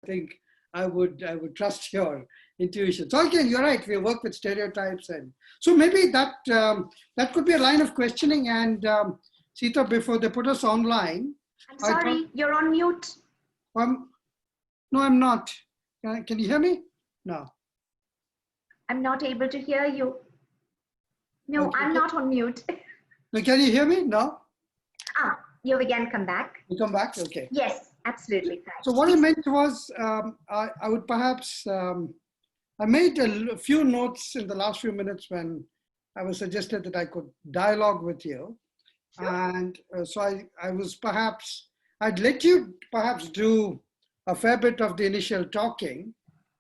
think I would trust your intuition. So again, you're right. We work with stereotypes, and so maybe that that could be a line of questioning. And Sita, before they put us online, I'm sorry, you're on mute. No, I'm not. Can you hear me? No. I'm not able to hear you. No, I'm not on mute. No, can you hear me? No. Ah, you again come back. You come back? Okay. Yes, absolutely fine. So what I meant was, I would perhaps, I made a few notes in the last few minutes when I was suggested that I could dialogue with you. Sure. And so I was perhaps, I'd let you perhaps do a fair bit of the initial talking,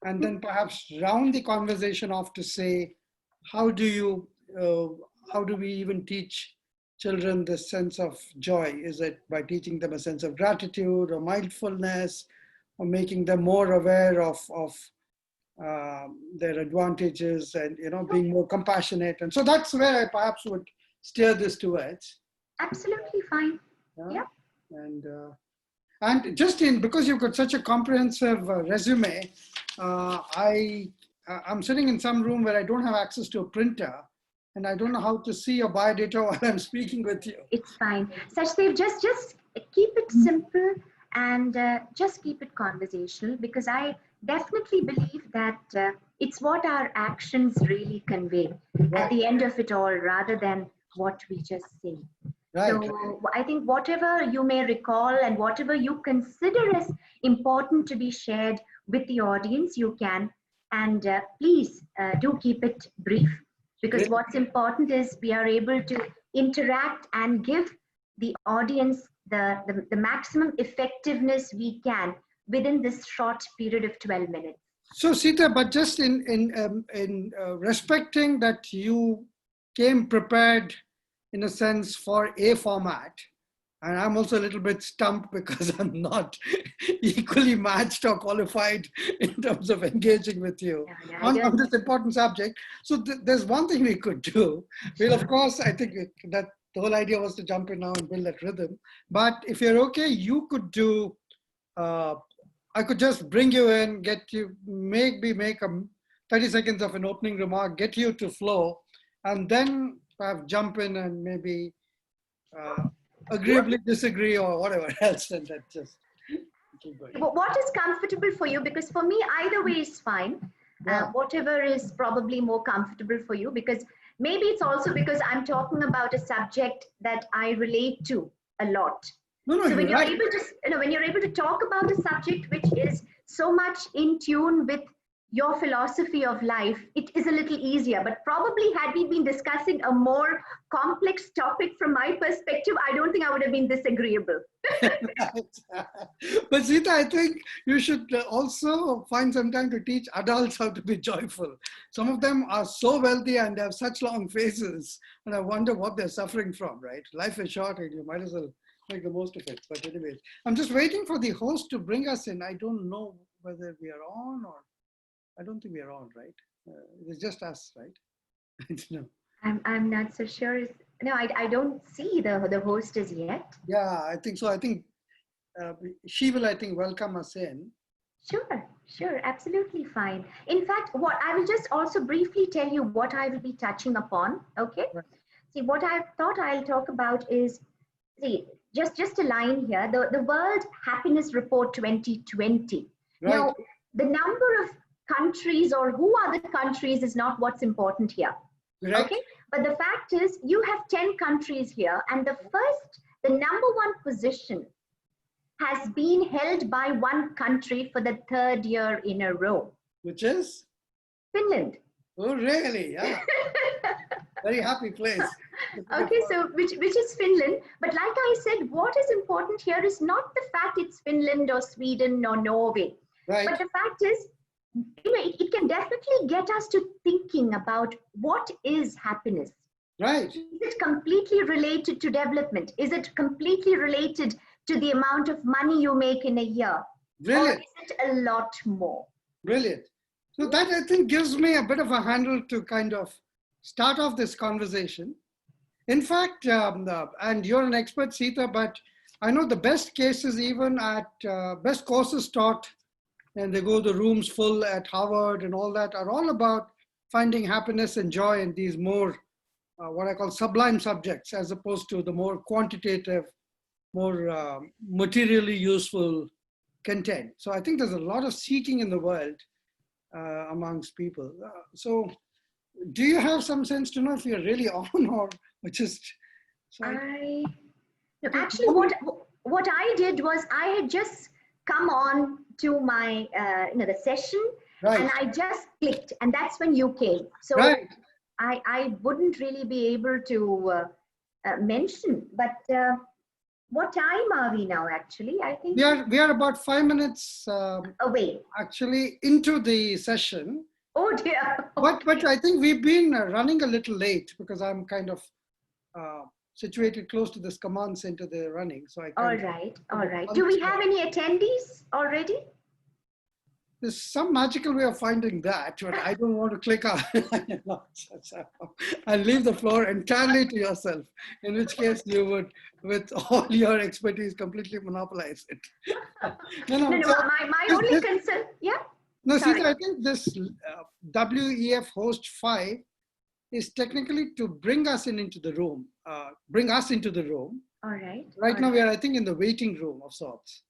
and then perhaps round the conversation off to say, how do we even teach children this sense of joy? Is it by teaching them a sense of gratitude or mindfulness, or making them more aware of their advantages and, you know, being more compassionate? And so that's where I perhaps would steer this towards. Absolutely fine. Yeah. And just because you've got such a comprehensive resume, I'm sitting in some room where I don't have access to a printer, and I don't know how to see your biodata while I'm speaking with you. It's fine. Sachdev, just keep it simple and just keep it conversational, because I definitely believe that it's what our actions really convey at the end of it all, rather than what we just say. Right. So I think whatever you may recall and whatever you consider as important to be shared with the audience, you can. And please do keep it brief, because what's important is we are able to interact and give the audience the maximum effectiveness we can within this short period of 12 minutes. So Sita, but just in respecting that you came prepared in a sense for a format, and I'm also a little bit stumped because I'm not equally matched or qualified in terms of engaging with you on this important subject. So there's one thing we could do. Well, of course, I think that the whole idea was to jump in now and build that rhythm. But if you're okay, you could do, I could just bring you in, get you, maybe make 30 seconds of an opening remark, get you to flow, and then jump in and maybe agreeably disagree or whatever else, and that just keep going. What is comfortable for you? Because for me, either way is fine. Whatever is probably more comfortable for you, because maybe it's also because I'm talking about a subject that I relate to a lot. So when you're able to, when you're able to talk about a subject which is so much in tune with your philosophy of life, it is a little easier. But probably had we been discussing a more complex topic from my perspective, I don't think I would have been disagreeable. But Sita, I think you should also find some time to teach adults how to be joyful. Some of them are so wealthy and have such long faces, and I wonder what they're suffering from, right? Life is short and you might as well make the most of it. But anyways, I'm just waiting for the host to bring us in. I don't know whether we are on, or I don't think we are on, right? It's just us, right? No. I'm not so sure. No, I don't see the host as yet. Yeah, I think so. I think she will, I think, welcome us in. Sure, absolutely fine. In fact, what I will just also briefly tell you what I will be touching upon. Okay. Right. See, what I thought I'll talk about is, see, just a line here. The World Happiness Report 2020. Right. Now, the number of countries or who are the countries is not what's important here. Right. Okay, but the fact is you have 10 countries here, and the number one position has been held by one country for the 3rd year in a row. Which is? Finland. Oh, really? Yeah. Very happy place. Okay, so which is Finland. But like I said, what is important here is not the fact it's Finland or Sweden or Norway. Right. But the fact is, it can definitely get us to thinking about what is happiness. Right. Is it completely related to development? Is it completely related to the amount of money you make in a year? Brilliant. Or is it a lot more? Brilliant. So that, I think, gives me a bit of a handle to kind of start off this conversation. In fact, and you're an expert, Sita, but I know the best cases, even at best courses taught and they go the rooms full at Harvard and all that, are all about finding happiness and joy in these more what I call sublime subjects, as opposed to the more quantitative, more materially useful content. So I think there's a lot of seeking in the world amongst people. So do you have some sense to know if you're really on or just? So No, actually, what I did was I had just come on to my the session, right. and I just clicked, and that's when you came. So right. I wouldn't really be able to mention, but what time are we now? Actually, I think we are about 5 minutes away. Actually, into the session. Oh dear. But I think we've been running a little late because I'm kind of situated close to this command center they're running. So I all right. Do we have any attendees already? There's some magical way of finding that, but I don't want to click on. I'll leave the floor entirely to yourself, in which case you would, with all your expertise, completely monopolize it. No, my only concern, yeah. No, see, I think this WEF host 5 is technically to bring us into the room, All right. Right now we are, I think, in the waiting room of sorts.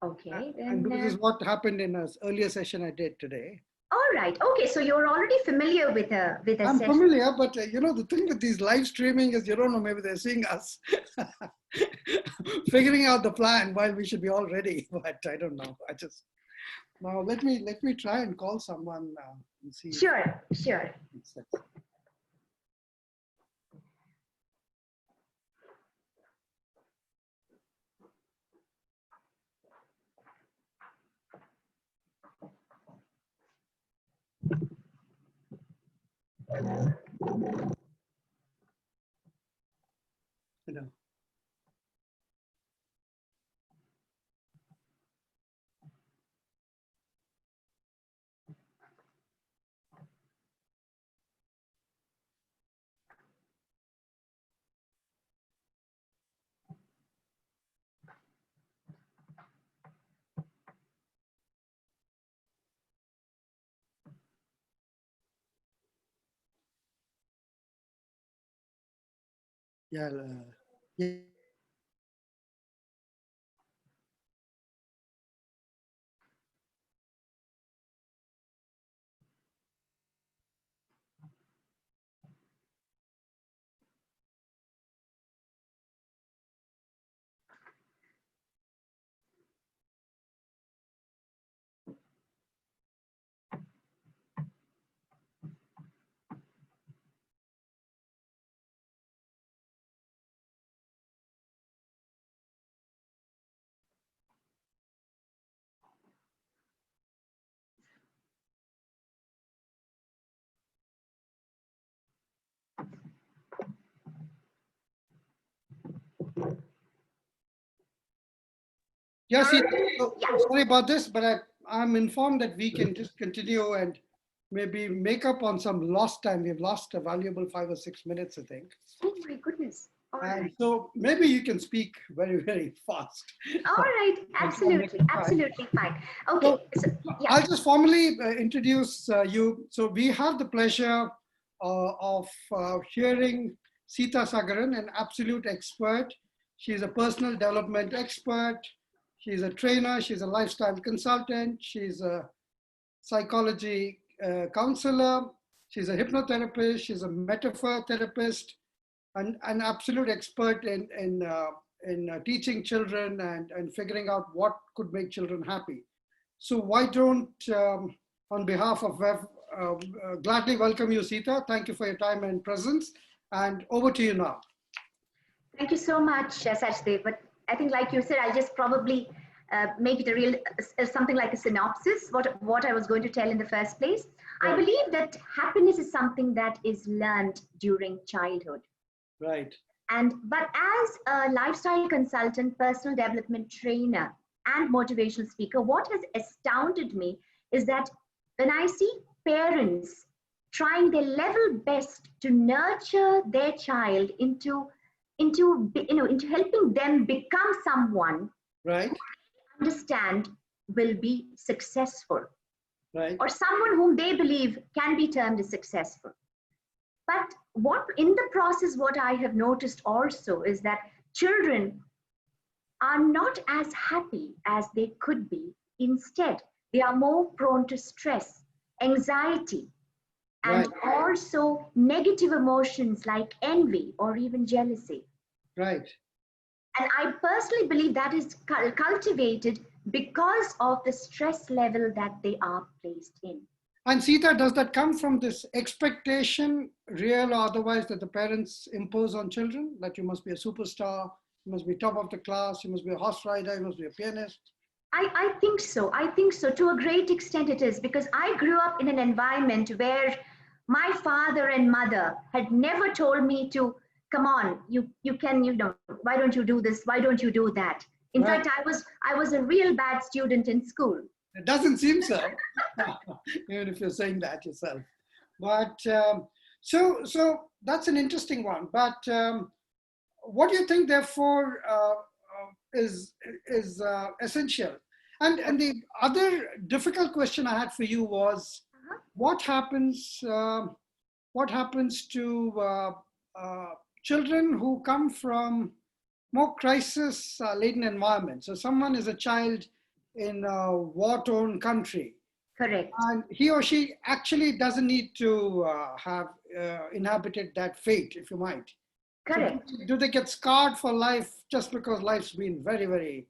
Okay. And this is what happened in an earlier session I did today. All right. Okay. So you're already familiar with a I'm session. familiar, but the thing with these live streaming is you don't know, maybe they're seeing us figuring out the plan while we should be all ready. But I don't know. Now let me try and call someone and see. Sure. Yeah. Yes, sorry about this, but I'm informed that we can just continue and maybe make up on some lost time. We've lost a valuable 5 or 6 minutes, I think. Oh my goodness. And so maybe you can speak very, very fast. All right, absolutely fine. Okay, so, yeah. I'll just formally introduce you. So we have the pleasure of hearing Sita Sagaran, an absolute expert. She's a personal development expert. She's a trainer. She's a lifestyle consultant. She's a psychology counselor. She's a hypnotherapist. She's a metaphor therapist, and an absolute expert in teaching children and figuring out what could make children happy. So why don't, on behalf of WEF, gladly welcome you, Sita. Thank you for your time and presence. And over to you now. Thank you so much, Sachdev. But I think, like you said, I'll just probably make it a real something like a synopsis, what I was going to tell in the first place. Right. I believe that happiness is something that is learned during childhood. Right. But as a lifestyle consultant, personal development trainer, and motivational speaker, what has astounded me is that when I see parents trying their level best to nurture their child into helping them become someone, right, understand will be successful, Right. or someone whom they believe can be termed as successful. But what in the process, what I have noticed also is that children are not as happy as they could be. Instead, they are more prone to stress, anxiety, and Right. also negative emotions like envy or even jealousy. Right. And I personally believe that is cultivated because of the stress level that they are placed in. And Sita, does that come from this expectation, real or otherwise, that the parents impose on children? That you must be a superstar, you must be top of the class, you must be a horse rider, you must be a pianist? I think so. I think so. To a great extent, it is because I grew up in an environment where my father and mother had never told me to, come on, you can, why don't you do this? Why don't you do that? In Right. fact, I was a real bad student in school. It doesn't seem so, even if you're saying that yourself. But so that's an interesting one. But what do you think, therefore, is essential? And the other difficult question I had for you was, Uh-huh. what happens? What happens to children who come from more crisis-laden environments? So someone is a child in a war-torn country, Correct. and he or she actually doesn't need to have inhabited that fate, if you might. So Correct. do they get scarred for life just because life's been very, very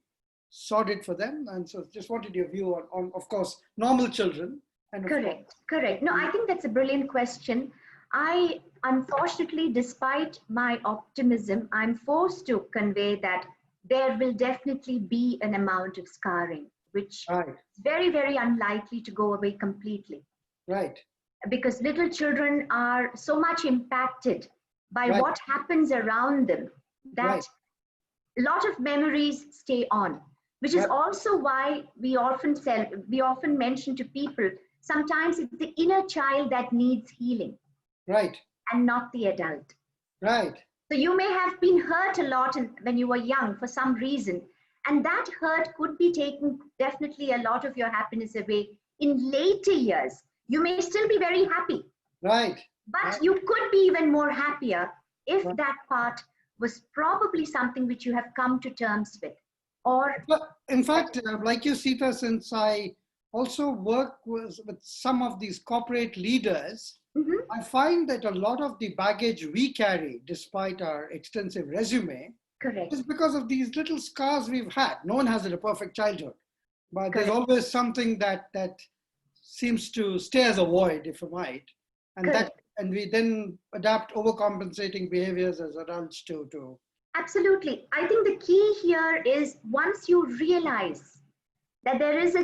sordid for them? And so just wanted your view on of course, normal children. And of course, Correct. Correct. No, I think that's a brilliant question. I, unfortunately, despite my optimism, I'm forced to convey that there will definitely be an amount of scarring, which right, is very, very unlikely to go away completely. right, Because little children are so much impacted by right, what happens around them that right, a lot of memories stay on, which is right, also why we often mention to people, sometimes it's the inner child that needs healing right, and not the adult. right, So you may have been hurt a lot when you were young for some reason, and that hurt could be taking definitely a lot of your happiness away in later years. You may still be very happy, right, but right, you could be even more happier if right. that part was probably something which you have come to terms with. Or, But in fact, like you, Sita, since I also work with some of these corporate leaders, mhm, I find that a lot of the baggage we carry, despite our extensive resume, correct, is because of these little scars we've had. No one has a perfect childhood, but there's correct, always something that seems to stay as a void, if you might, and correct. we then adapt overcompensating behaviors as adults to Absolutely. I think the key here is once you realize that there is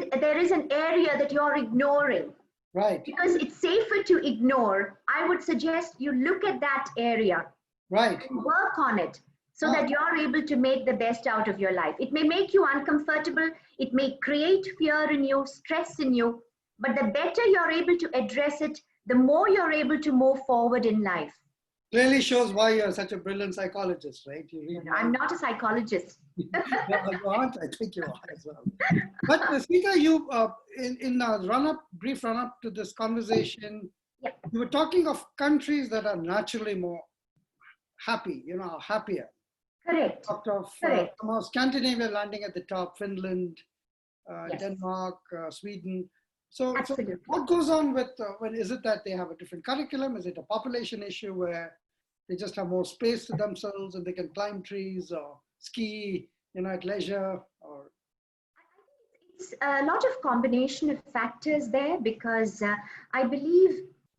an area that you're ignoring, right, because it's safer to ignore, I would suggest you look at that area right, and work on it so ah, that you're able to make the best out of your life. It may make you uncomfortable, it may create fear in you, stress in you, but the better you're able to address it, the more you're able to move forward in life. clearly shows why you're such a brilliant psychologist, right? You read I'm minds. not a psychologist. Yeah, you aren't. I think you are as well. But Sita, you in a brief run up to this conversation, Yeah, you were talking of countries that are naturally more happy, happier. correct, Talked of correct. somehow Scandinavia landing at the top, Finland, Yes, Denmark, Sweden. So absolutely. what goes on with, when is it that they have a different curriculum? Is it a population issue where they just have more space to themselves and they can climb trees or ski, at leisure? Or It's a lot of combination of factors there because I believe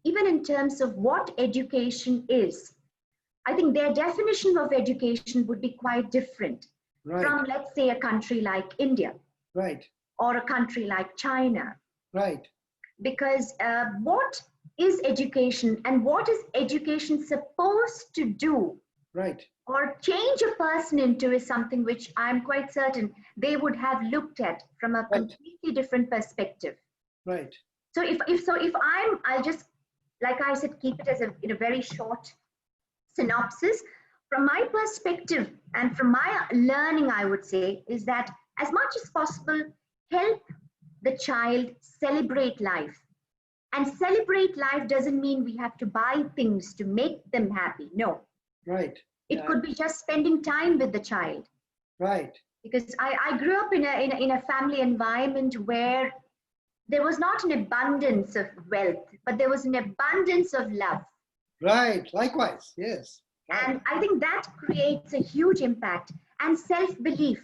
even in terms of what education is, I think their definition of education would be quite different right, from, let's say, a country like India right, or a country like China. right, Because what is education and what is education supposed to do right, or change a person into is something which I'm quite certain they would have looked at from a right, completely different perspective. right, So if I'll just, like I said, keep it as a very short synopsis. From my perspective and from my learning, I would say is that as much as possible, help the child celebrate life. And celebrate life doesn't mean we have to buy things to make them happy. No. Right. It could be just spending time with the child. Right. Because I grew up in a family environment where there was not an abundance of wealth, but there was an abundance of love. Right. Likewise. Yes. Right. And I think that creates a huge impact. And self-belief.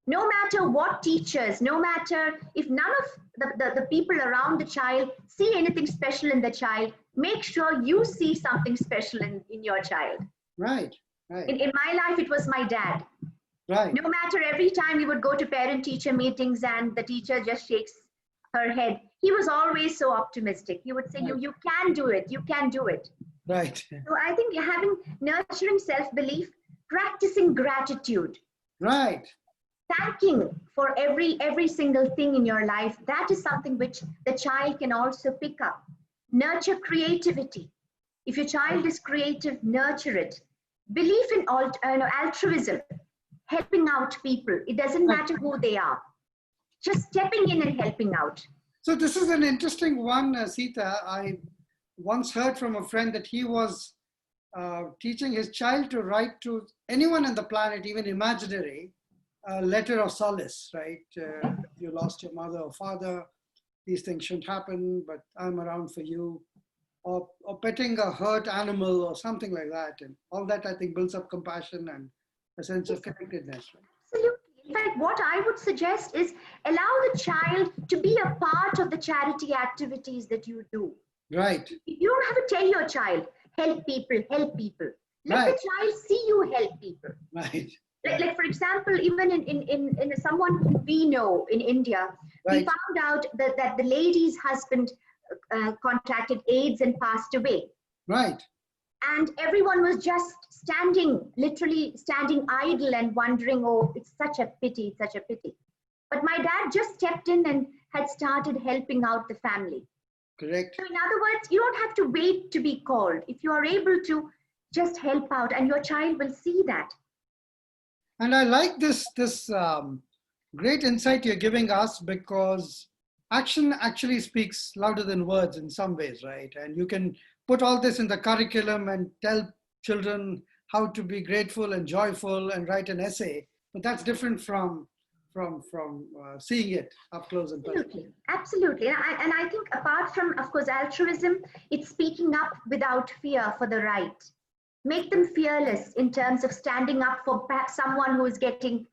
No matter what teachers, no matter if none of the people around the child see anything special in the child, make sure you see something special in your child. Right. Right. In my life, it was my dad. Right. No matter, every time we would go to parent-teacher meetings and the teacher just shakes her head, he was always so optimistic. He would say, right. you can do it, you can do it. Right. So I think nurturing self-belief, practicing gratitude. Right. Thanking for every single thing in your life, that is something which the child can also pick up. Nurture creativity. If your child is creative, nurture it. Belief in altruism, helping out people. It doesn't matter who they are. Just stepping in and helping out. So this is an interesting one, Sita. I once heard from a friend that he was teaching his child to write to anyone on the planet, even imaginary, a letter of solace, right? You lost your mother or father, these things shouldn't happen, but I'm around for you. Or petting a hurt animal or something like that. And all that, I think, builds up compassion and a sense of connectedness. Right? Absolutely. In fact, what I would suggest is allow the child to be a part of the charity activities that you do. Right. You don't have to tell your child, help people, help people. Let the child see you help people. Right. Like for example, even in someone who we know in India, we found out that the lady's husband contracted AIDS and passed away. Right. And everyone was just literally standing idle and wondering, oh, it's such a pity, it's such a pity. But my dad just stepped in and had started helping out the family. Correct. So in other words, you don't have to wait to be called. If you are able to just help out, and your child will see that. And I like this great insight you're giving us, because action actually speaks louder than words in some ways, right? And you can put all this in the curriculum and tell children how to be grateful and joyful and write an essay, but that's different from seeing it up close and personal. Absolutely, absolutely. And I think apart from, of course, altruism, it's speaking up without fear for the right. Make them fearless in terms of standing up for perhaps someone who's getting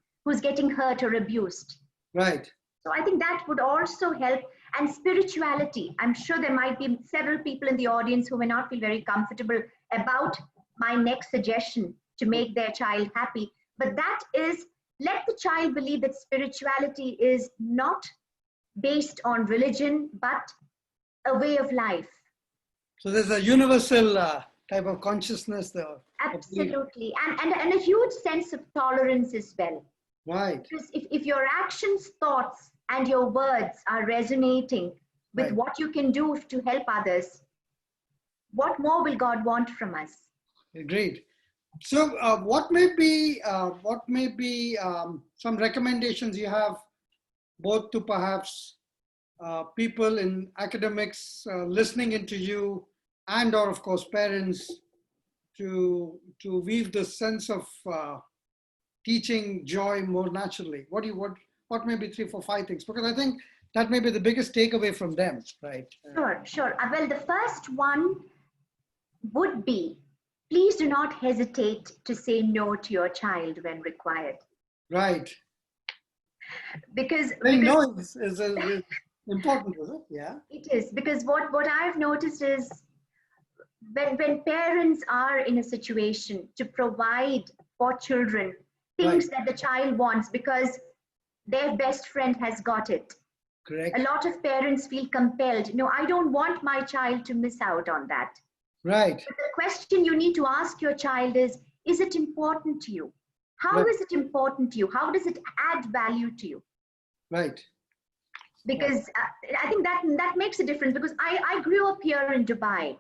hurt or abused. Right. So I think that would also help. And spirituality. I'm sure there might be several people in the audience who may not feel very comfortable about my next suggestion to make their child happy. But that is, let the child believe that spirituality is not based on religion, but a way of life. So there's a universal type of consciousness there. Absolutely. And a huge sense of tolerance as well. Right. Because if your actions, thoughts, and your words are resonating with what you can do to help others, what more will God want from us? Agreed. So what may be some recommendations you have, both to perhaps people in academics listening into you, and or of course parents, to weave the sense of teaching joy more naturally? What may be 3, 4, 5 things? Because I think that may be the biggest takeaway from them, right? Sure. Well, the first one would be, please do not hesitate to say no to your child when required. Right. Because no is important, is it? Yeah. It is, because what I've noticed is when parents are in a situation to provide for children things that the child wants because their best friend has got it. Correct. A lot of parents feel compelled. No, I don't want my child to miss out on that. Right. But the question you need to ask your child is it important to you? How is it important to you? How does it add value to you? Right. Because I think that makes a difference, because I grew up here in Dubai.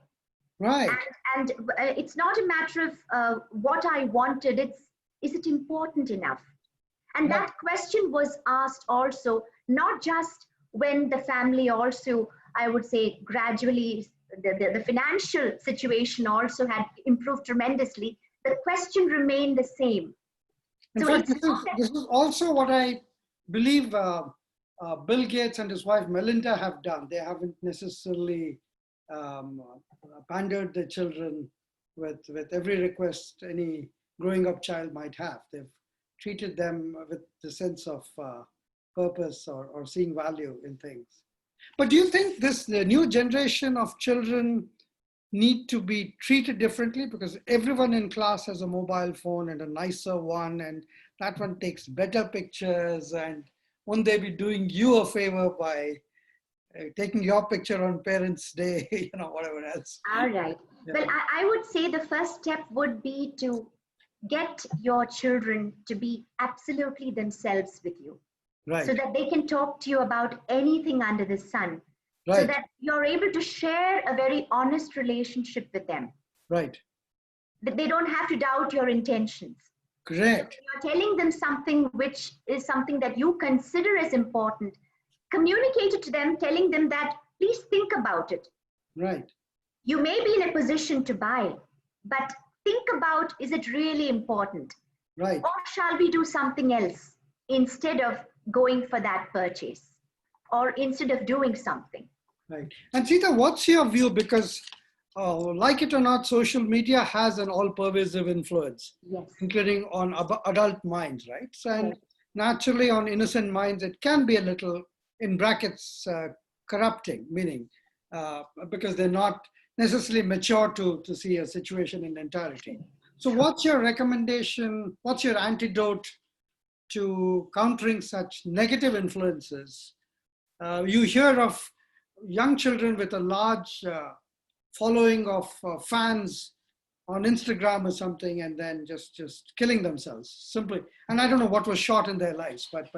Right. And it's not a matter of what I wanted, is it important enough? And that question was asked also, not just when the family also, I would say, gradually, the financial situation also had improved tremendously, the question remained the same. In So fact, it's not that, this is also what I believe Bill Gates and his wife Melinda have done. They haven't necessarily pandered their children with every request any growing up child might have. They've treated them with the sense of purpose or seeing value in things. But do you think the new generation of children need to be treated differently because everyone in class has a mobile phone and a nicer one, and that one takes better pictures, and won't they be doing you a favor by taking your picture on Parents' Day, whatever else? all right. Yeah. Well, I would say the first step would be to get your children to be absolutely themselves with you. Right. So that they can talk to you about anything under the sun. Right. So that you're able to share a very honest relationship with them. Right. That they don't have to doubt your intentions. Correct. You're telling them something which is something that you consider as important. Communicate it to them, telling them that please think about it. Right. You may be in a position to buy, but think about, is it really important? Right. Or shall we do something else instead of going for that purchase, or instead of doing something? Right. And Sita, what's your view? Because like it or not, social media has an all-pervasive influence, Yes. including on adult minds, right? And Yes. naturally on innocent minds, it can be a little, in brackets, corrupting, meaning because they're not necessarily mature to see a situation in entirety. So what's your recommendation? What's your antidote to countering such negative influences? You hear of young children with a large following of fans on Instagram or something, and then just killing themselves simply. And I don't know what was shot in their lives, but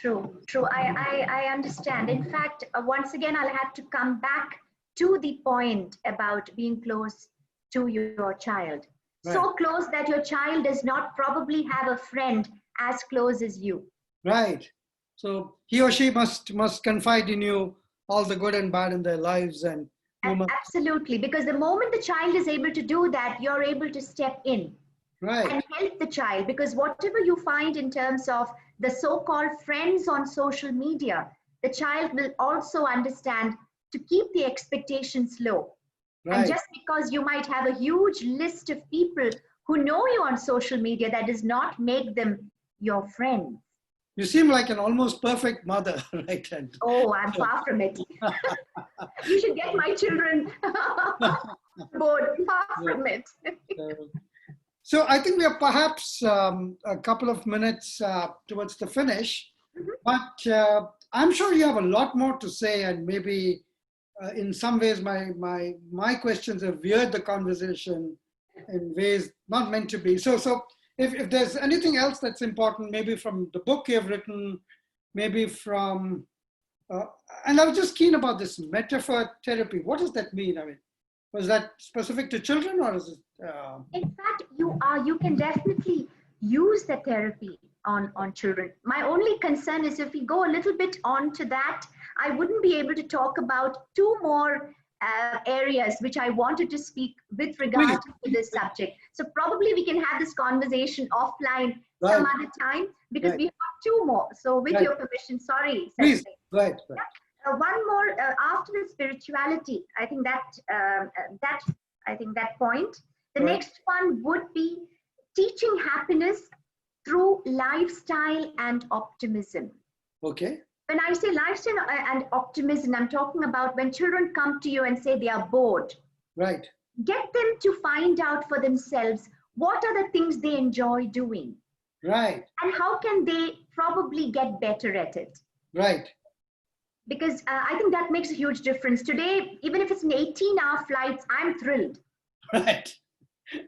True. I understand. In fact, once again, I'll have to come back to the point about being close to your child. Right. So close that your child does not probably have a friend as close as you. Right. So he or she must confide in you all the good and bad in their lives, and you must. Absolutely, because the moment the child is able to do that, you're able to step in. Right. And help the child, because whatever you find in terms of the so-called friends on social media, the child will also understand to keep the expectations low. Right. And just because you might have a huge list of people who know you on social media, that does not make them your friends. You seem like an almost perfect mother, right? And oh, I'm far from it. You should get my children bored. Far from it. So I think we are perhaps a couple of minutes towards the finish, but I'm sure you have a lot more to say, and maybe in some ways my questions have veered the conversation in ways not meant to be. So if there's anything else that's important, maybe from the book you've written, maybe from, and I was just keen about this metaphor therapy. What does that mean? I mean, was that specific to children, or is it? In fact, you can definitely use the therapy on children. My only concern is if we go a little bit on to that, I wouldn't be able to talk about two more areas which I wanted to speak with regard to this subject. So probably we can have this conversation offline some other time, because we have two more. So with your permission, sorry. Please, right. One more after the spirituality. I think that point. The next one would be teaching happiness through lifestyle and optimism. Okay. When I say lifestyle and optimism, I'm talking about when children come to you and say they are bored. Right. Get them to find out for themselves what are the things they enjoy doing. Right. And how can they probably get better at it. Right. Because I think that makes a huge difference. Today, even if it's an 18-hour flight, I'm thrilled. Right.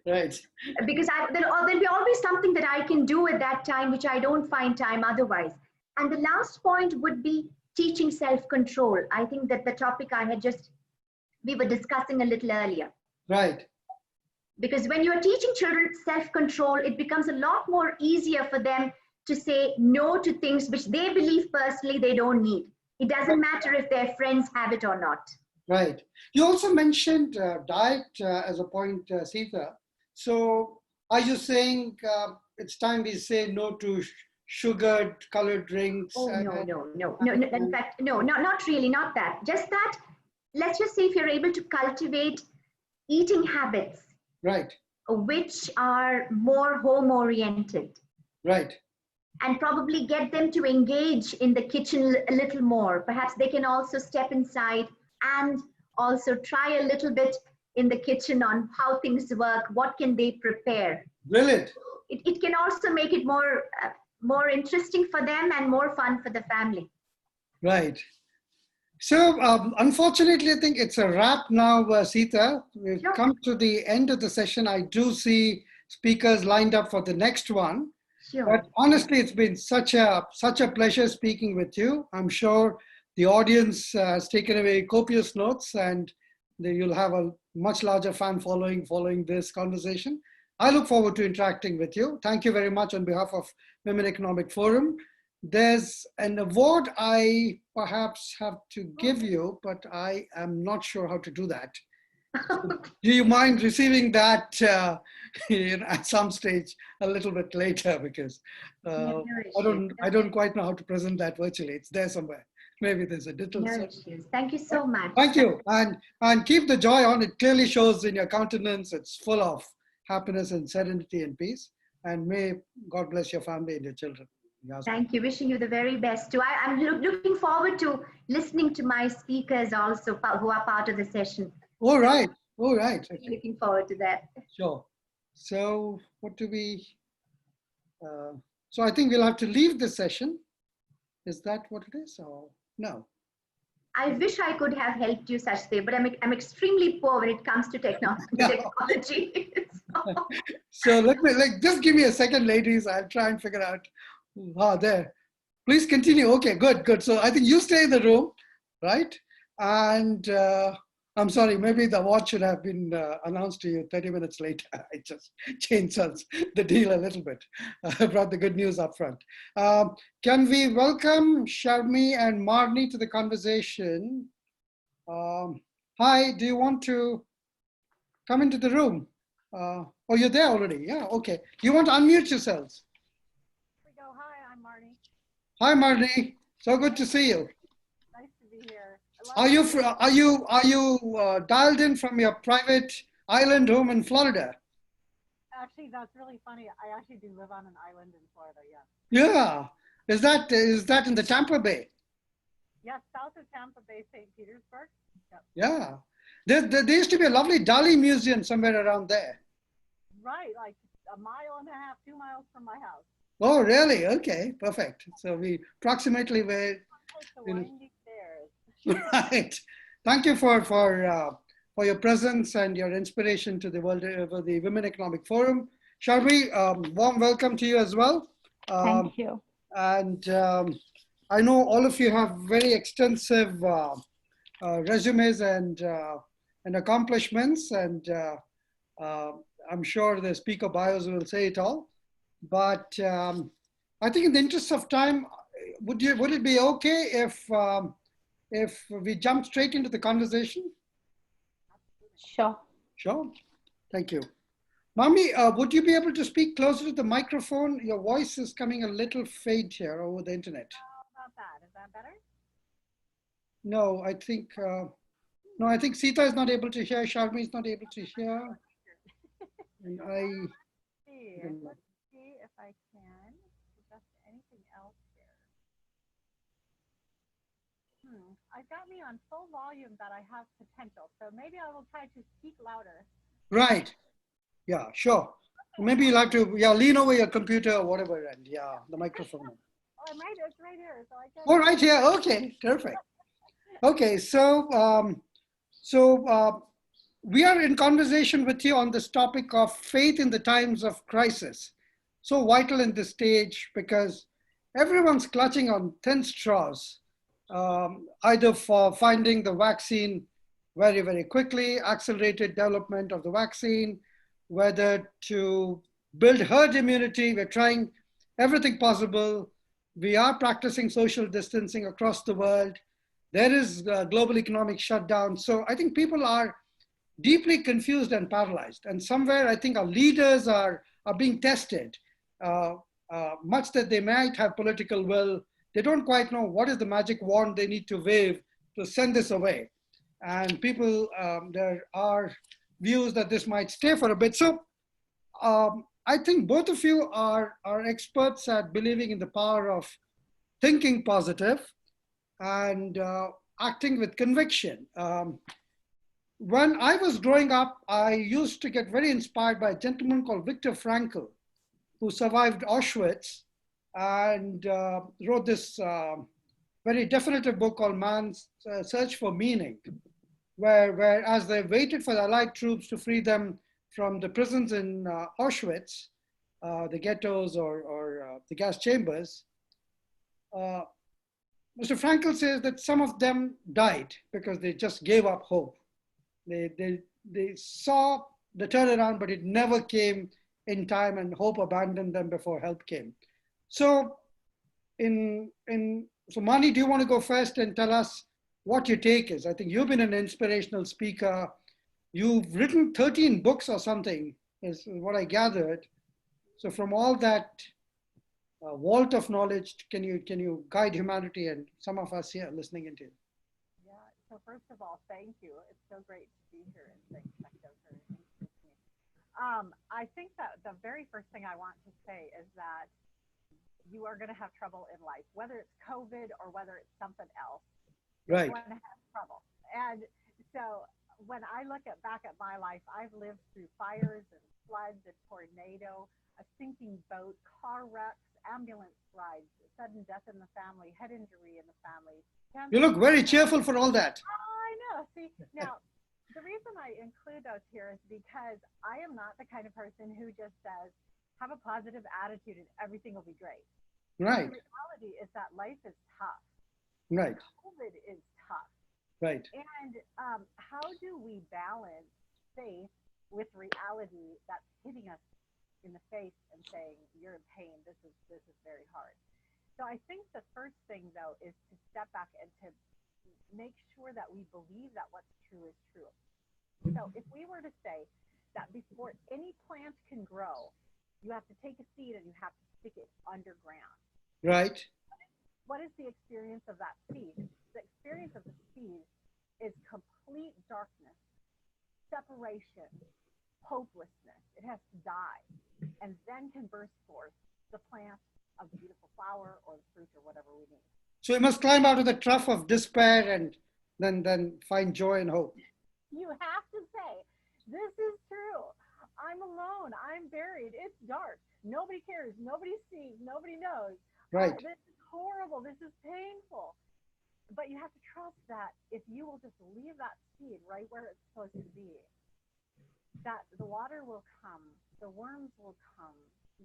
Right. Because there'll be always something that I can do at that time, which I don't find time otherwise. And the last point would be teaching self-control. I think that the topic we were discussing a little earlier. Right. Because when you're teaching children self-control, it becomes a lot more easier for them to say no to things which they believe personally they don't need. It doesn't matter if their friends have it or not. Right. You also mentioned diet as a point, Sita. So are you saying it's time we say no to sugared colored drinks? Oh, no. In fact, no, not really, not that. Just that, let's just say if you're able to cultivate eating habits Right, which are more home oriented right, and probably get them to engage in the kitchen a little more. Perhaps they can also step inside and also try a little bit in the kitchen on how things work, what can they prepare. brilliant. It can also make it more interesting for them and more fun for the family. Right. So unfortunately, I think it's a wrap now, Sita. We've Sure. come to the end of the session. I do see speakers lined up for the next one. Sure. But honestly, it's been such a pleasure speaking with you. I'm sure the audience has taken away copious notes, and you'll have a much larger fan following this conversation. I look forward to interacting with you. Thank you very much on behalf of Women Economic Forum. There's an award I perhaps have to give you, but I am not sure how to do that. Do you mind receiving that at some stage a little bit later, because I don't quite know how to present that virtually. It's there somewhere. Maybe there's a little. No issues. Thank you so much. Thank you, and keep the joy on. It clearly shows in your countenance. It's full of happiness and serenity and peace. And may God bless your family and your children. Thank you. Wishing you the very best too. I'm looking forward to listening to my speakers also who are part of the session. All right. All right. Okay. Looking forward to that. Sure. So what do we, so I think we'll have to leave the session. Is that what it is or no? I wish I could have helped you, Sachdev, but I'm extremely poor when it comes to technology. So let me, just give me a second, ladies. I'll try and figure out. There. Please continue. Okay, good. So I think you stay in the room, right? And I'm sorry, maybe the award should have been announced to you 30 minutes later. I just changed the deal a little bit. I brought the good news up front. Can we welcome Sharmi and Marni to the conversation? Hi, do you want to come into the room? Oh, you're there already. Yeah, okay. You want to unmute yourselves? Hi, I'm Marnie. Hi, Marni. So good to see you. Nice to be here. Are you dialed in from your private island home in Florida? Actually, that's really funny. I actually do live on an island in Florida. Yeah. Is that in the Tampa Bay? Yes, south of Tampa Bay, St. Petersburg. Yep. Yeah. There used to be a lovely Dali museum somewhere around there. Right, like a mile and a half, 2 miles from my house. Oh, really? Okay, perfect. So we approximately were. The winding stairs. Right. Thank you for your presence and your inspiration to the world over the Women Economic Forum. Sharmi, warm welcome to you as well. Thank you. And I know all of you have very extensive resumes and accomplishments, and I'm sure the speaker bios will say it all. But I think in the interest of time, would it be okay if we jump straight into the conversation? Sure. Sure. Thank you. Mami, would you be able to speak closer to the microphone? Your voice is coming a little faint here over the internet. Not bad. Is that better? No, I think Sita is not able to hear. Sharmi is not able to hear. And Let's see if I can suggest anything else here. I've got me on full volume that I have potential, so maybe I will try to speak louder. Right. Yeah, sure. Maybe you'll have to lean over your computer or whatever, and the microphone. Oh, it's right here, so I can. Oh, right here. Okay, perfect. Okay, so we are in conversation with you on this topic of faith in the times of crisis. So vital in this stage because everyone's clutching on thin straws, either for finding the vaccine very, very quickly, accelerated development of the vaccine, whether to build herd immunity. We're trying everything possible. We are practicing social distancing across the world. there is global economic shutdown. So I think people are deeply confused and paralyzed. And somewhere I think our leaders are being tested. Much that they might have political will, they don't quite know what is the magic wand they need to wave to send this away. And people, there are views that this might stay for a bit. So I think both of you are experts at believing in the power of thinking positive and acting with conviction. When I was growing up, I used to get very inspired by a gentleman called Viktor Frankl, who survived Auschwitz and wrote this very definitive book called Man's Search for Meaning, where as they waited for the Allied troops to free them from the prisons in Auschwitz, the ghettos or the gas chambers, Mr. Frankl says that some of them died because they just gave up hope. They saw the turnaround, but it never came in time, and hope abandoned them before help came. So, so Mani, do you want to go first and tell us what your take is? I think you've been an inspirational speaker. You've written 13 books or something, is what I gathered. So from all that vault of knowledge, can you guide humanity and some of us here listening into it? Yeah. So first of all, thank you. It's so great to be here, and thanks, Becca, for introducing me. I think that the very first thing I want to say is that you are going to have trouble in life, whether it's COVID or whether it's something else. Right. You're going to have trouble. And so when I look back at my life, I've lived through fires and floods and tornado, a sinking boat, car wrecks, ambulance rides, sudden death in the family, head injury in the family. You look very cheerful for all that. I know. See, now, the reason I include those here is because I am not the kind of person who just says, have a positive attitude and everything will be great. Right. The reality is that life is tough. Right. COVID is tough. Right. And how do we balance faith with reality that's hitting us in the face and saying, you're in pain, this is very hard. So I think the first thing, though, is to step back and to make sure that we believe that what's true is true. So if we were to say that before any plant can grow, you have to take a seed and you have to stick it underground. Right. What is the experience of that seed? The experience of the seed is complete darkness, separation, hopelessness. It has to die and then can burst forth the plant of the beautiful flower or the fruit or whatever we need. So you must climb out of the trough of despair and then find joy and hope. You have to say, this is true. I'm alone. I'm buried. It's dark. Nobody cares. Nobody sees. Nobody knows. Right. This is horrible. This is painful. But you have to trust that if you will just leave that seed right where it's supposed to be, that the water will come, the worms will come,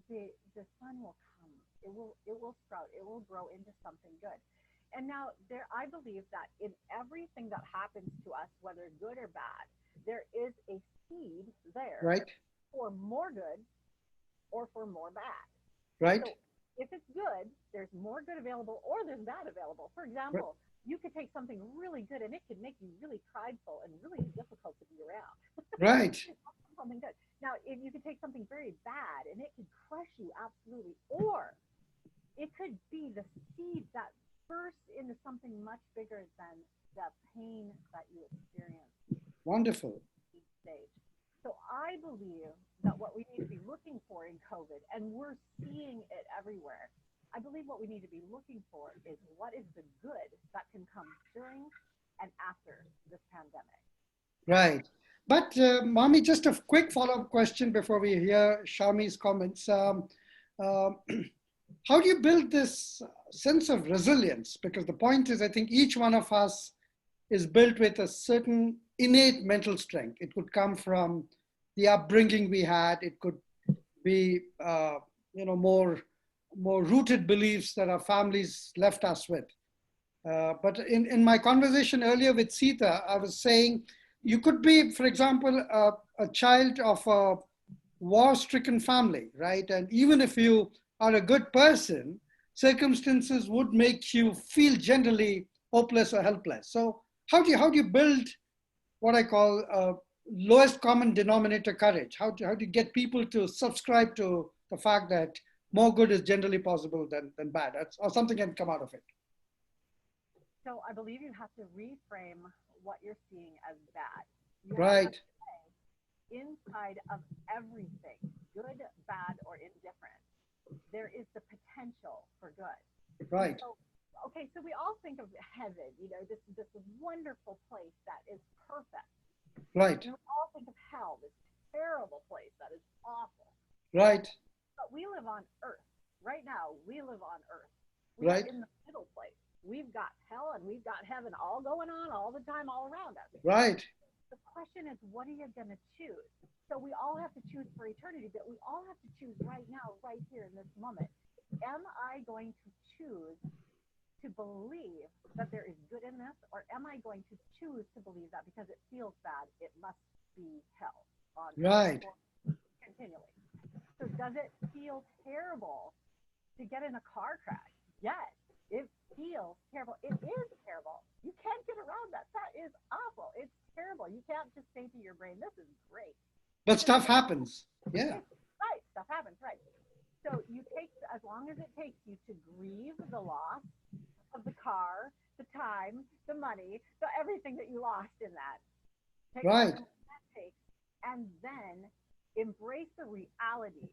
the sun will come. It will sprout. It will grow into something good. And now I believe that in everything that happens to us, whether good or bad, there is a seed there, right, for more good or for more bad. Right. So if it's good, there's more good available or there's bad available. For example, you could take something really good and it could make you really prideful and really difficult to be around. Right. Something good. Now, if you could take something very bad and it could crush you absolutely, or it could be the seed that bursts into something much bigger than the pain that you experience. Wonderful. Each stage. So I believe that what we need to be looking for in COVID, and we're seeing it everywhere, I believe what we need to be looking for is what is the good that can come during and after this pandemic. Right. But Mami, just a quick follow-up question before we hear Shami's comments. How do you build this sense of resilience? Because the point is, I think each one of us is built with a certain innate mental strength. It could come from the upbringing we had. It could be, more rooted beliefs that our families left us with. But in my conversation earlier with Sita, I was saying, you could be, for example, a child of a war-stricken family, right? And even if you are a good person, circumstances would make you feel generally hopeless or helpless. So how do you build what I call lowest common denominator courage? How do you get people to subscribe to the fact that more good is generally possible than bad, or something can come out of it? So I believe you have to reframe what you're seeing as bad. You have Right, to say inside of everything, good, bad, or indifferent, there is the potential for good. right, So, okay, so we all think of heaven, this wonderful place that is perfect. right, And we all think of hell, this terrible place that is awful. right, But we live on earth. Right now, we live on earth. We are right, in the middle place. We've got hell and we've got heaven all going on all the time, all around us. right, The question is, what are you going to choose? So we all have to choose for eternity, but we all have to choose right now, right here in this moment. Am I going to choose to believe that there is good in this, or am I going to choose to believe that because it feels bad, it must be hell on right. continually? So does it feel terrible to get in a car crash? Yes, it feels terrible. It is terrible. You can't get around that. That is awful. It's terrible. You can't just say to your brain, this is great. But stuff happens. Yeah. Right, stuff happens, right. So you take, as long as it takes you to grieve the loss of the car, the time, the money, the everything that you lost in that. Take Right, that takes, and then embrace the reality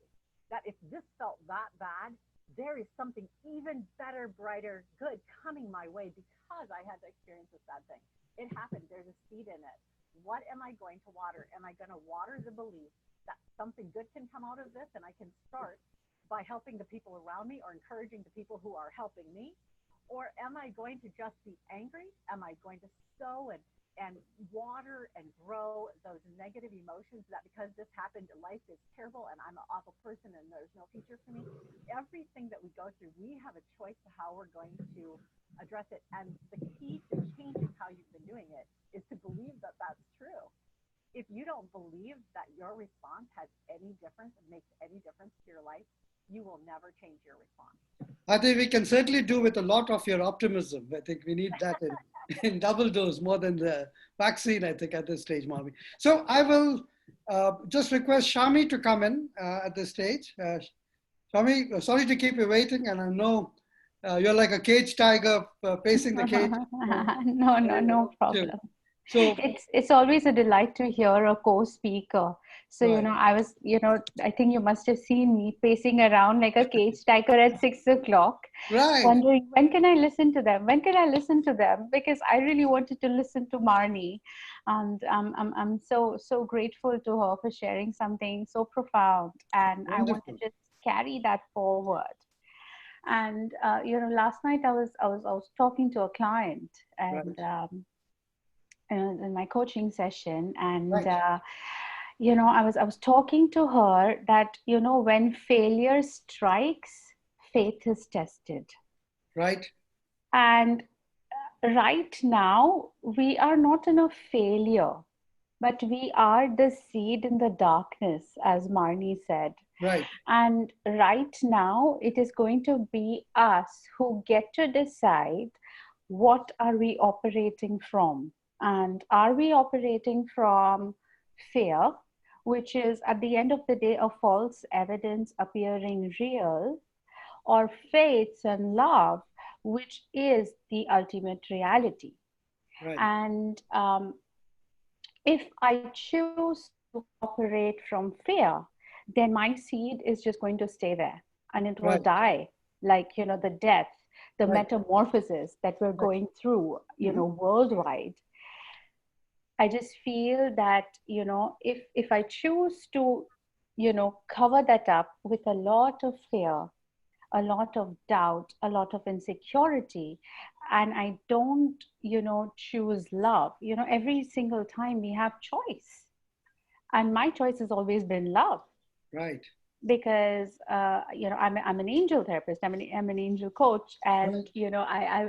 that if this felt that bad, there is something even better, brighter, good coming my way because I had to experience this bad thing. It happened. There's a seed in it. What am I going to water? Am I going to water the belief that something good can come out of this and I can start by helping the people around me or encouraging the people who are helping me? Or am I going to just be angry? Am I going to sow and water and grow those negative emotions that because this happened, life is terrible and I'm an awful person and there's no future for me? Everything that we go through, we have a choice to how we're going to address it. And the key to changing how you've been doing it is to believe that that's true. If you don't believe that your response has any difference and makes any difference to your life, you will never change your response. I think we can certainly do with a lot of your optimism. I think we need that in double dose more than the vaccine, I think, at this stage, Marvi. So I will just request Shami to come in at this stage. Shami, sorry to keep you waiting, and I know you're like a cage tiger pacing the cage. No problem. So It's always a delight to hear a co-speaker. So, right, I think you must have seen me pacing around like a cage tiger at 6 o'clock, right, wondering when can I listen to them? When can I listen to them? Because I really wanted to listen to Marnie, and I'm so grateful to her for sharing something so profound, and I want to wonderful. just carry that forward. And last night I was talking to a client, and Right, in my coaching session, and right, I was talking to her that when failure strikes, faith is tested. right, And right now we are not in a failure, but we are the seed in the darkness, as Marnie said. right, And right now it is going to be us who get to decide what are we operating from. And are we operating from fear, which is at the end of the day a false evidence appearing real, or faith and love, which is the ultimate reality? right, And if I choose to operate from fear, then my seed is just going to stay there and it will right, die, like the death, the right, metamorphosis that we're right. going through Mhm. worldwide. I just feel that if I choose to cover that up with a lot of fear, a lot of doubt, a lot of insecurity, and I don't choose love, every single time we have choice, and my choice has always been love. Right, Because I'm an angel therapist, I'm an angel coach, right. and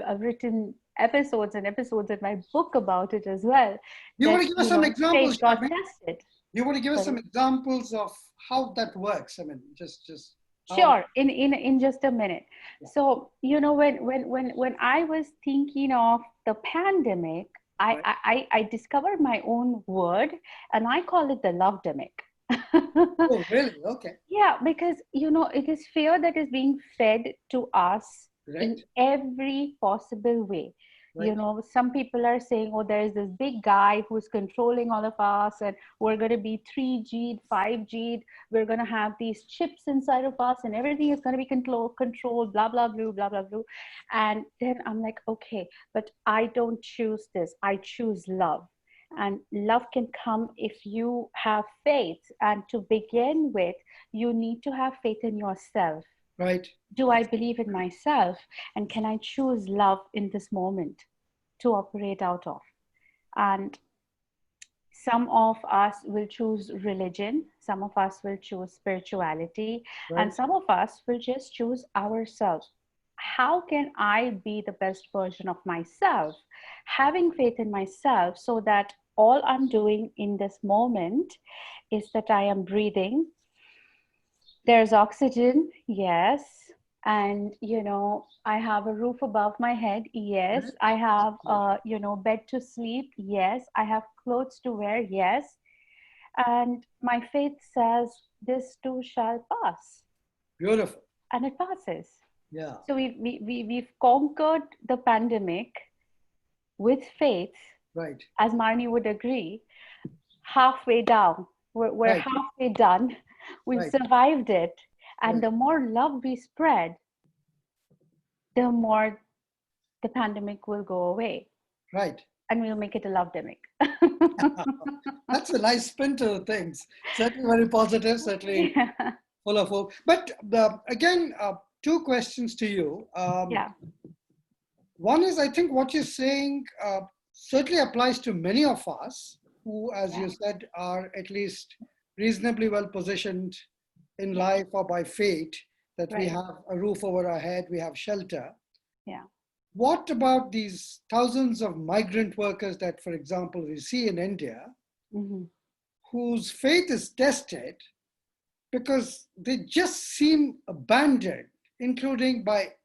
I've written episodes and episodes in my book about it as well, You want that to give us some faith examples, got Shami? tested. You want to give us Sorry. some examples of how that works? I mean, just. Sure, in just a minute. So, you know, when I was thinking of the pandemic, Right. I discovered my own word, and I call it the love demic. Oh, really? Okay. Yeah, because you know, it is fear that is being fed to us in Correct. every possible way. You Right. know, some people are saying, oh, there is this big guy who's controlling all of us, and we're going to be 3G'd, 5G'd, we're going to have these chips inside of us, and everything is going to be controlled, blah, blah, blah, blah, blah. And then I'm like, okay, but I don't choose this. I choose love. And love can come if you have faith. And to begin with, you need to have faith in yourself. Right. Do I believe in myself? And can I choose love in this moment to operate out of? And some of us will choose religion, some of us will choose spirituality, and Right. some of us will just choose ourselves. How can I be the best version of myself? Having faith in myself so that all I'm doing in this moment is that I am breathing. There's oxygen, yes. And, you know, I have a roof above my head, yes. Right. I have Absolutely. you know, bed to sleep, yes. I have clothes to wear, yes. And my faith says this too shall pass, Beautiful. and it passes. Yeah. So we've conquered the pandemic with faith, Right. as Marnie would agree, halfway down. We're Right. halfway done. We've Right. survived it. And Right. the more love we spread, the more the pandemic will go away. Right. And we'll make it a love demic. That's a nice spin to things. Certainly very positive, certainly Yeah. full of hope. But again, two questions to you. Yeah. One is, I think what you're saying certainly applies to many of us who, as Yeah. you said, are at least reasonably well positioned in life or by fate, that we Right. have a roof over our head, we have shelter. Yeah. What about these thousands of migrant workers that, for example, we see in India, Mm-hmm. whose faith is tested because they just seem abandoned, including by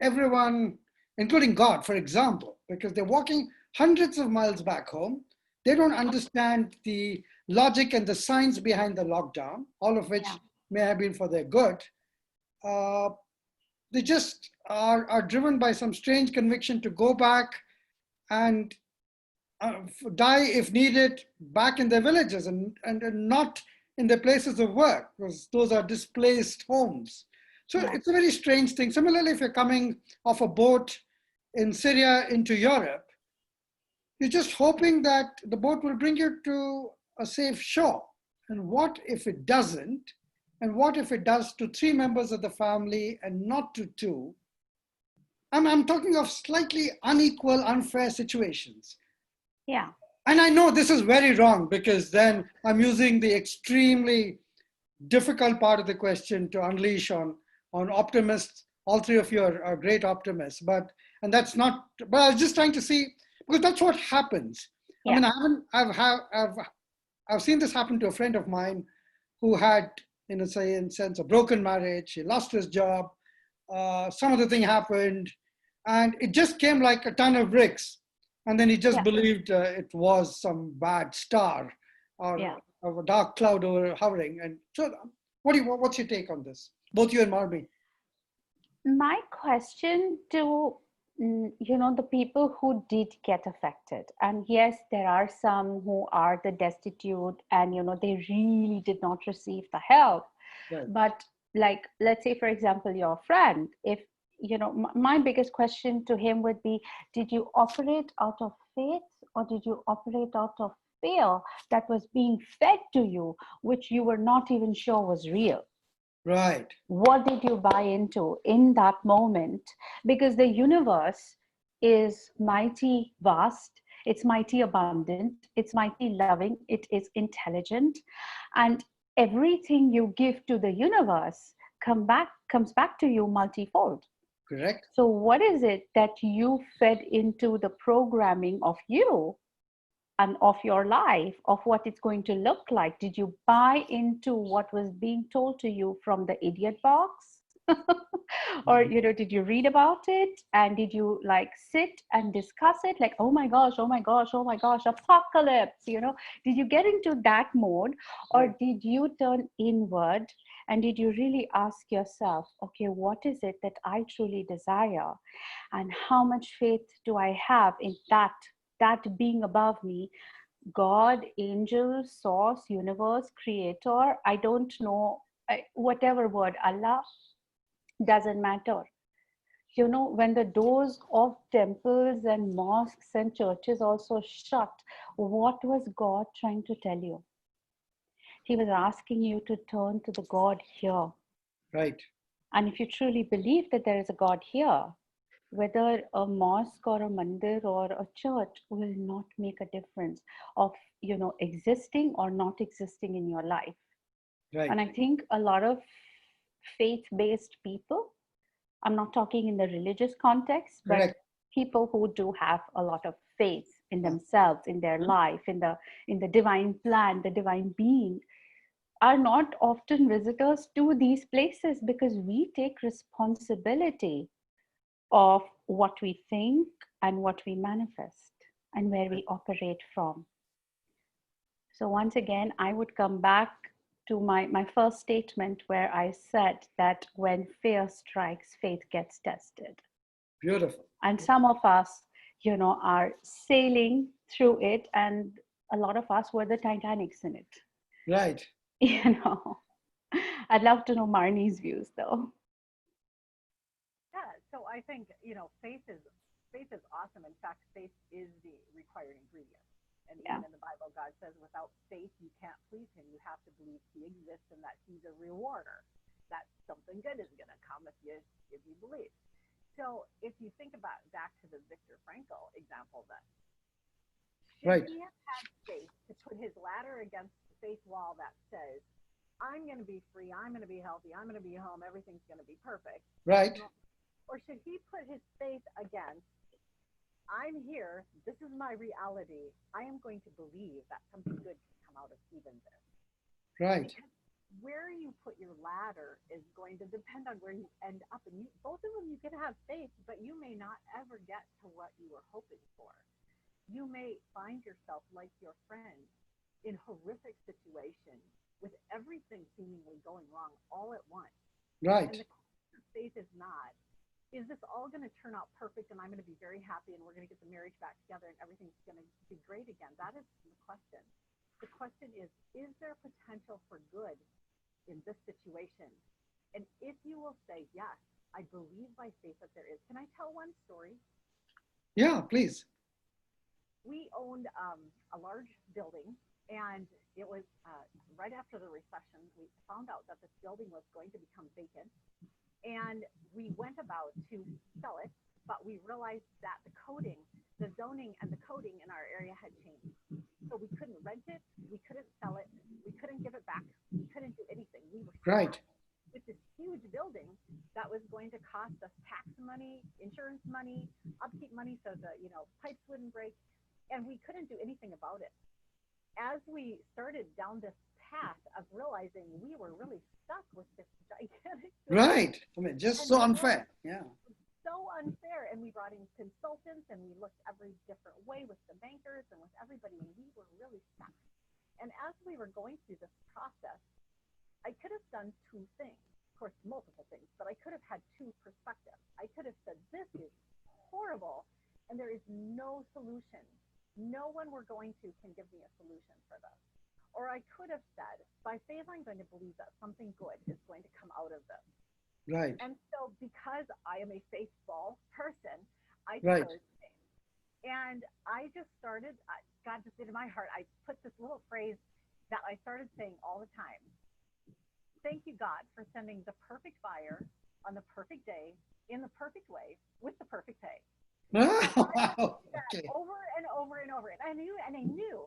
everyone, including God, for example, because they're walking hundreds of miles back home. They don't understand the logic and the science behind the lockdown, all of Yeah. which may have been for their good. Uh, they just are driven by some strange conviction to go back and die if needed back in their villages and not in their places of work, because those are displaced homes. So Yeah. it's a very strange thing. Similarly, if you're coming off a boat in Syria into Europe, you're just hoping that the boat will bring you to a safe shore. And what if it doesn't? And what if it does to three members of the family and not to two? I'm talking of slightly unequal, unfair situations. Yeah. And I know this is very wrong because then I'm using the extremely difficult part of the question to unleash on optimists. All three of you are great optimists, and that's not. But I was just trying to see, because that's what happens. I Yeah. mean, I've seen this happen to a friend of mine who had, in a sense, a broken marriage. He lost his job. Some other thing happened, and it just came like a ton of bricks. And then he just Yeah. believed it was some bad star Yeah. or a dark cloud over hovering. And so, what's your take on this? Both you and Marmy. My question to you know, the people who did get affected, and yes, there are some who are the destitute, and you know, they really did not receive the help. Right. But like, let's say for example, your friend, if you know, my biggest question to him would be, did you operate out of faith, or did you operate out of fear that was being fed to you, which you were not even sure was real? Right. What did you buy into in that moment? Because the universe is mighty vast, it's mighty abundant, it's mighty loving, it is intelligent, and everything you give to the universe comes back to you multifold. Correct. So what is it that you fed into the programming of you and of your life, of what it's going to look like? Did you buy into what was being told to you from the idiot box? Or did you read about it, and did you like sit and discuss it, like, oh my gosh, oh my gosh, oh my gosh, apocalypse? Did you get into that mode, or did you turn inward, and did you really ask yourself, okay, what is it that I truly desire, and how much faith do I have in that being above me, God, angel, source, universe, creator? I don't know, whatever word, Allah, doesn't matter. When the doors of temples and mosques and churches also shut, what was God trying to tell you? He was asking you to turn to the God here. Right. And if you truly believe that there is a God here, whether a mosque or a mandir or a church will not make a difference of, existing or not existing in your life. Right. And I think a lot of faith-based people, I'm not talking in the religious context, but Correct. people who do have a lot of faith in themselves, in their life, in the divine plan, the divine being, are not often visitors to these places, because we take responsibility of what we think and what we manifest and where we operate from. So once again, I would come back to my first statement, where I said that when fear strikes, faith gets tested. Beautiful. And some of us, are sailing through it, and a lot of us were the Titanics in it. Right. I'd love to know Marnie's views, though. Yeah, so I think, faith is awesome. In fact, faith is the required ingredient. And even in the Bible, God says, without faith, you can't please him. You have to believe he exists and that he's a rewarder, that something good is going to come if you believe. So if you think about back to the Viktor Frankl example, then should he have had faith to put his ladder against the faith wall that says, I'm going to be free, I'm going to be healthy, I'm going to be home, everything's going to be perfect? Right. Or should he put his faith against, I'm here, this is my reality, I am going to believe that something good can come out of even this? Right. Because where you put your ladder is going to depend on where you end up. And both of them, you can have faith, but you may not ever get to what you were hoping for. You may find yourself like your friend in horrific situations with everything seemingly going wrong all at once. Right. And the question of faith is not, is this all going to turn out perfect and I'm going to be very happy and we're going to get the marriage back together and everything's going to be great again? That is the question. The question is there potential for good in this situation? And if you will say, yes, I believe by faith that there is. Can I tell one story? Yeah, please. We owned a large building, and it was right after the recession. We found out that this building was going to become vacant, and we went about to sell it, but we realized that the zoning and the coding in our area had changed. So we couldn't rent it, we couldn't sell it, we couldn't give it back, we couldn't do anything. We were Right. with this huge building that was going to cost us tax money, insurance money, upkeep money, so the pipes wouldn't break, and we couldn't do anything about it. As we started down this path of realizing we were really stuck with this gigantic building, Right. I mean, just so unfair. Yeah. so unfair, and we brought in consultants and we looked every different way with the bankers and with everybody, and we were really stuck. And as we were going through this process, I could have done two things, of course multiple things, but I could have had two perspectives. I could have said, this is horrible and there is no solution, no one we're going to can give me a solution for this. Or I could have said, by faith I'm going to believe that something good is going to come out of this. Right. And so because I am a faithful person, I Right. chose faith. And I just started, God just did in my heart, I put this little phrase that I started saying all the time. Thank you, God, for sending the perfect buyer on the perfect day, in the perfect way, with the perfect pay. Wow. Okay. Over and over and over. And I knew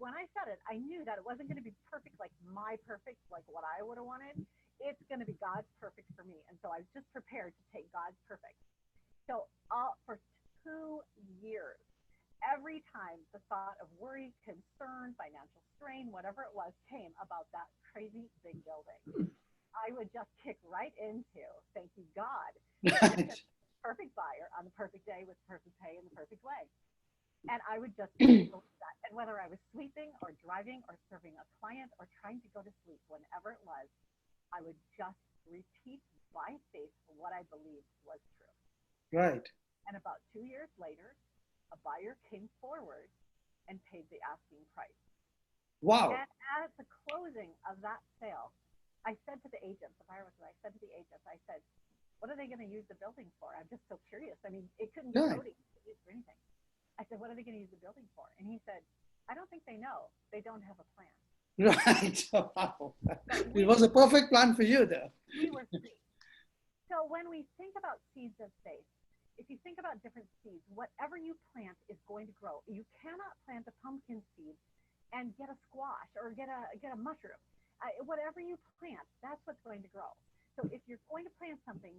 when I said it, I knew that it wasn't going to be perfect like my perfect, like what I would have wanted. It's going to be God's perfect for me. And so I was just prepared to take God's perfect. So for 2 years, every time the thought of worry, concern, financial strain, whatever it was, came about that crazy big building, I would just kick right into, thank you, God, Right. perfect buyer on the perfect day with perfect pay in the perfect way. And I would just believe that. And whether I was sleeping or driving or serving a client or trying to go to sleep, whenever it was, I would just repeat by faith what I believed was true. Right. And about 2 years later, a buyer came forward and paid the asking price. Wow. And at the closing of that sale, I said to the agent, the buyer was there, I said to the agent, I said, what are they going to use the building for? I'm just so curious. I mean, it couldn't be Right. coding, it could be used for anything. I said, what are they going to use the building for? And he said, I don't think they know. They don't have a plan. Right. Wow. It was a perfect plan for you, though. We were free. So when we think about seeds of faith, if you think about different seeds, whatever you plant is going to grow. You cannot plant a pumpkin seed and get a squash or get a mushroom. Whatever you plant, that's what's going to grow. So if you're going to plant something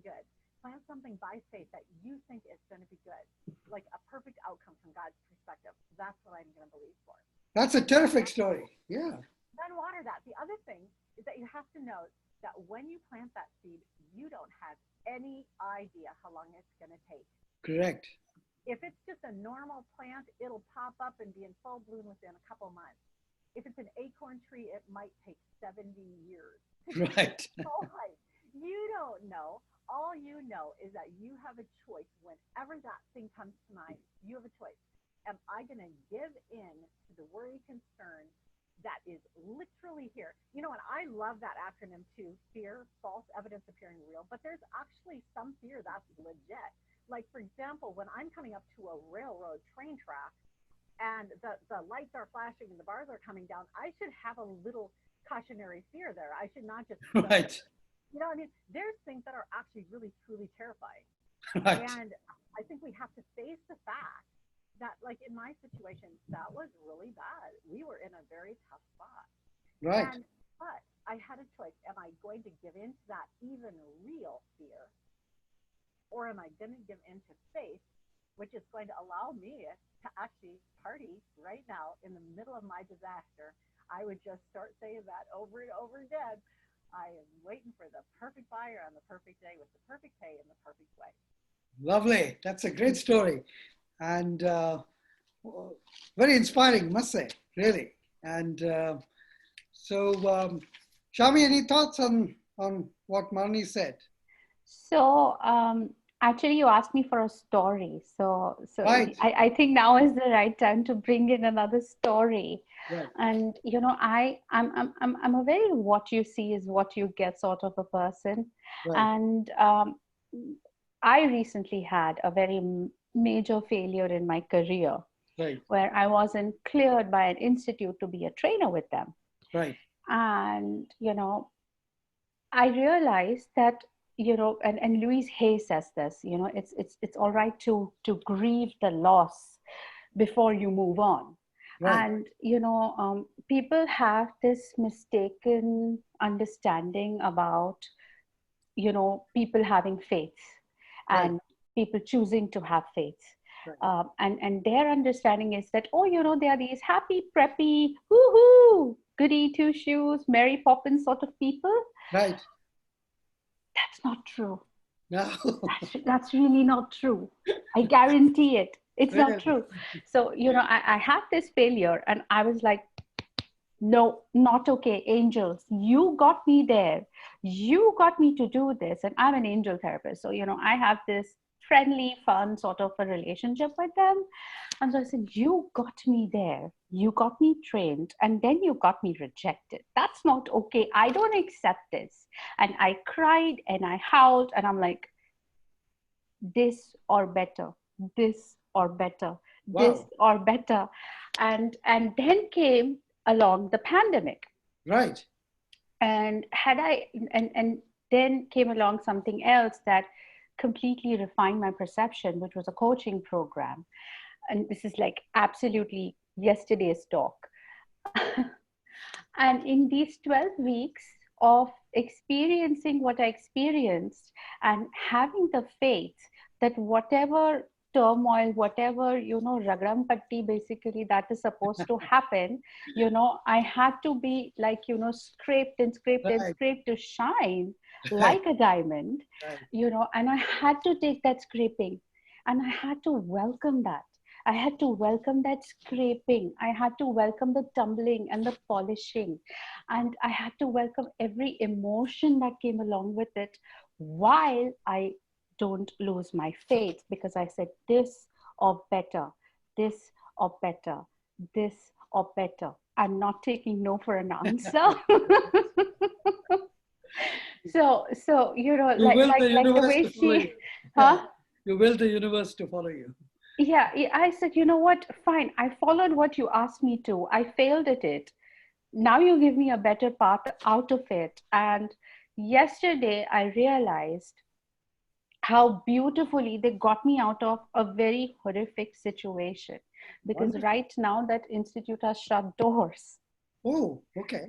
good. Plant something by faith that you think is going to be good, like a perfect outcome from God's perspective. That's what I'm going to believe for. That's a terrific story. Yeah. Then water that. The other thing is that you have to know that when you plant that seed, you don't have any idea how long it's going to take. Correct. If it's just a normal plant, it'll pop up and be in full bloom within a couple months. If it's an acorn tree, it might take 70 years. Right. You don't know. All you know is that you have a choice. Whenever that thing comes to mind, you have a choice. Am I going to give in to the worry, concern that is literally here? You know, and I love that acronym too, fear, false evidence appearing real, but there's actually some fear that's legit. Like, for example, when I'm coming up to a railroad train track and the lights are flashing and the bars are coming down, I should have a little cautionary fear there. I should not just Right. You know, I mean, there's things that are actually really, truly terrifying. Right. And I think we have to face the fact that, like in my situation, that was really bad. We were in a very tough spot. Right. But I had a choice. Am I going to give in to that even real fear? Or am I going to give in to faith, which is going to allow me to actually party right now in the middle of my disaster? I would just start saying that over and over again. I am waiting for the perfect buyer on the perfect day with the perfect pay in the perfect way. Lovely. That's a great story. And very inspiring, must say, really. And Shami, any thoughts on what Marnie said? So actually, you asked me for a story. So Right. I think now is the right time to bring in another story. Right. And you know, I'm a very what you see is what you get sort of a person. Right. And I recently had a very major failure in my career, Right. where I wasn't cleared by an institute to be a trainer with them. Right. And you know, I realized that, you know, and Louise Hay says this, you know, it's all right to grieve the loss before you move on. Right. And you know, people have this mistaken understanding about, you know, people having faith Right. and people choosing to have faith. Right. And their understanding is that, oh, you know, they are these happy, preppy, woohoo, goody two shoes, Mary Poppins sort of people. Right. That's not true. No. That's really not true. I guarantee it. It's not Really? true. So, you know, I had this failure and I was like, no, not okay. Angels, you got me there. You got me to do this. And I'm an angel therapist. So, you know, I have this friendly, fun sort of a relationship with them. And so I said, you got me there. You got me trained. And then you got me rejected. That's not okay. I don't accept this. And I cried and I howled. And I'm like, this or better, this or better, this Wow. or better. And then came along the pandemic. Right. And and then came along something else that completely refined my perception, which was a coaching program. And this is like absolutely yesterday's talk. And in these 12 weeks of experiencing what I experienced and having the faith that whatever turmoil, whatever, ragram patti basically that is supposed to happen, I had to be like, scraped and scraped and Right. scraped to shine Right. like a diamond, Right. and I had to take that scraping and I had to welcome that. I had to welcome that scraping. I had to welcome the tumbling and the polishing. And I had to welcome every emotion that came along with it while I don't lose my faith, because I said this or better, this or better, this or better. I'm not taking no for an answer. So You will the like the universe way to follow she, you. Yeah. huh? You will the universe to follow you. Yeah, I said, you know what? Fine. I followed what you asked me to. I failed at it. Now you give me a better path out of it. And yesterday I realized how beautifully they got me out of a very horrific situation, because Wonderful. right now that institute has shut doors. Oh, okay.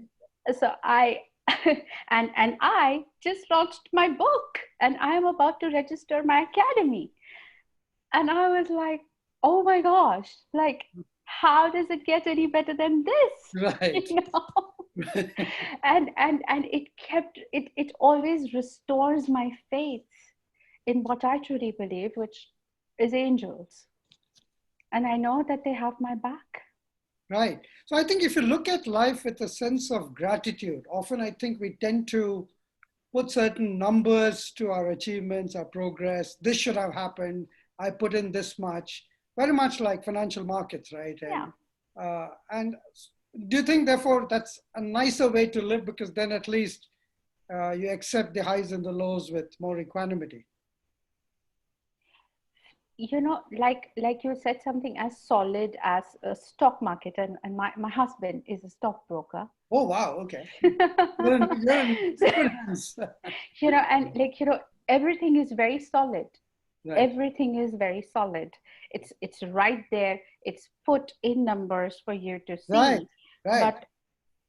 So I and I just launched my book and I am about to register my academy. And I was like, oh my gosh, like, how does it get any better than this? Right. You know? And it always restores my faith in what I truly believe, which is angels. And I know that they have my back. Right. So I think if you look at life with a sense of gratitude, often I think we tend to put certain numbers to our achievements, our progress. This should have happened. I put in this much, very much like financial markets, right? Yeah. And do you think, therefore, that's a nicer way to live, because then at least you accept the highs and the lows with more equanimity? Like you said, something as solid as a stock market, and my husband is a stockbroker. Oh, wow. Okay. You're in So, good hands. and everything is very solid. Right. Everything is very solid. It's right there. It's put in numbers for you to see. Right. Right. But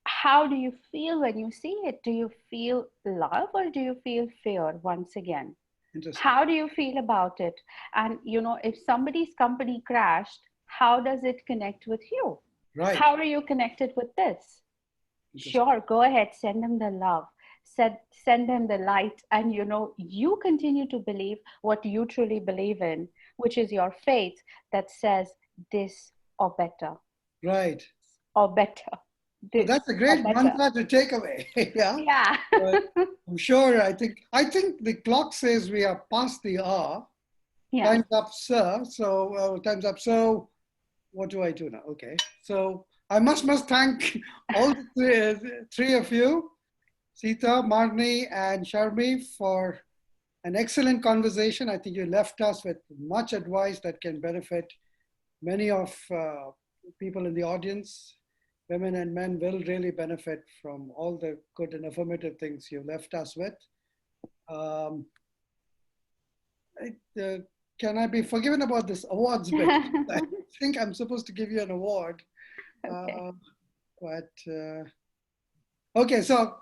how do you feel when you see it? Do you feel love or do you feel fear once again? Interesting. How do you feel about it? And if somebody's company crashed, how does it connect with you? Right. How are you connected with this? Sure, go ahead, send them the love, send them the light, and you continue to believe what you truly believe in, which is your faith that says this or better. Right. Or better. So that's a great mantra to take away. Yeah. Yeah. I'm sure. I think the clock says we are past the hour. Yeah. Time's up, sir. So time's up. So what do I do now? Okay. So I must thank all the three of you, Sita, Marni, and Sharmi, for an excellent conversation. I think you left us with much advice that can benefit many of people in the audience. Women and men will really benefit from all the good and affirmative things you left us with. Can I be forgiven about this awards bit? I think I'm supposed to give you an award. Okay. Okay, so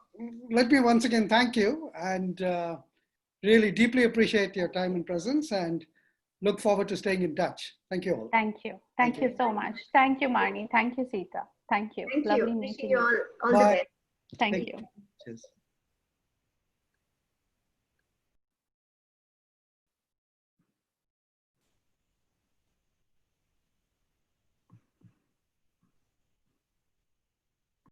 let me once again thank you, and really deeply appreciate your time and presence, and look forward to staying in touch. Thank you all. Thank you. Thank you so much. Thank you, Marni. Thank you, Sita. Thank you. Thank Lovely you. meeting Wishing you all the best. Thank you. Cheers.